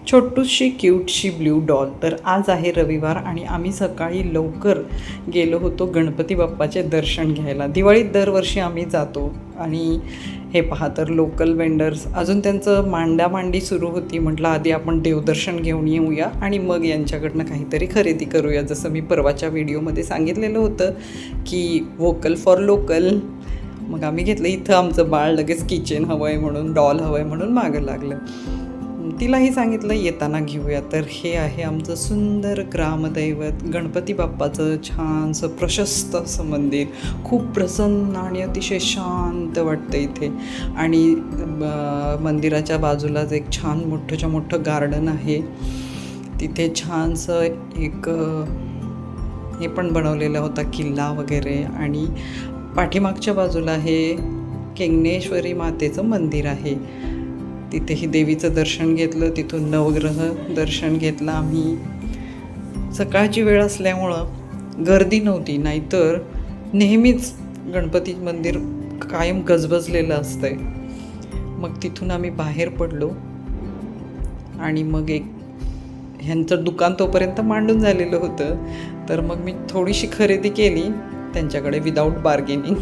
छोटूशी क्यूटशी blue doll. तर आज आहे रविवार आणि आम्ही सकाळी लवकर गेलो होतो गणपती बाप्पाचे दर्शन घ्यायला. दिवाळीत दरवर्षी आम्ही जातो आणि हे पहा तर लोकल वेंडर्स अजून त्यांचं मांडामांडी सुरू होती. म्हटलं आधी आपण देवदर्शन घेऊन येऊया आणि मग यांच्याकडनं काहीतरी खरेदी करूया. जसं मी परवाच्या व्हिडिओमध्ये सांगितलेलं होतं की वोकल फॉर लोकल. मग आम्ही घेतलं. इथं आमचं बाळ लगेच किचन हवं आहे म्हणून, डॉल हवं आहे म्हणून मागं लागलं. तिलाही सांगितलं येताना घेऊया. तर हे आहे आमचं सुंदर ग्रामदैवत गणपती बाप्पाचं छानसं प्रशस्त असं मंदिर. खूप प्रसन्न आणि अतिशय शांत वाटतं इथे. आणि मंदिराच्या बाजूलाच एक छान मोठंच्या मोठं गार्डन आहे. तिथे छानसं एक हे पण बनवलेला होता किल्ला वगैरे. आणि पाठीमागच्या बाजूला हे केंगनेश्वरी मातेचं मंदिर आहे. तिथेही देवीचं दर्शन घेतलं. तिथून नवग्रह दर्शन घेतलं आम्ही. सकाळची वेळ असल्यामुळं गर्दी नव्हती, नाहीतर नेहमीच गणपती मंदिर कायम गजबजलेलं असतंय. मग तिथून आम्ही बाहेर पडलो आणि मग एक ह्यांचं दुकान तोपर्यंत मांडून झालेलं होतं. तर मग मी थोडीशी खरेदी केली त्यांच्याकडे विदाऊट बार्गेनिंग.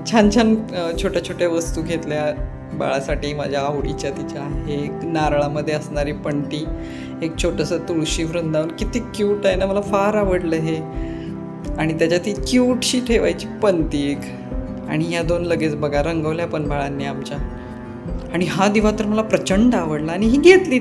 छान छान छोट्या छोट्या वस्तू घेतल्या बाळासाठी माझ्या आवडीच्या. तिच्या आहे एक नारळामध्ये असणारी पणती, एक छोटंसं तुळशी वृंदावन. किती क्यूट आहे ना, मला फार आवडलं हे. आणि त्याच्यात ही क्यूटशी ठेवायची पणती एक. आणि ह्या दोन लगेच बघा रंगवल्या पण बाळांनी आमच्या. आणि हा दिवा तर मला प्रचंड आवडला आणि ही घेतली.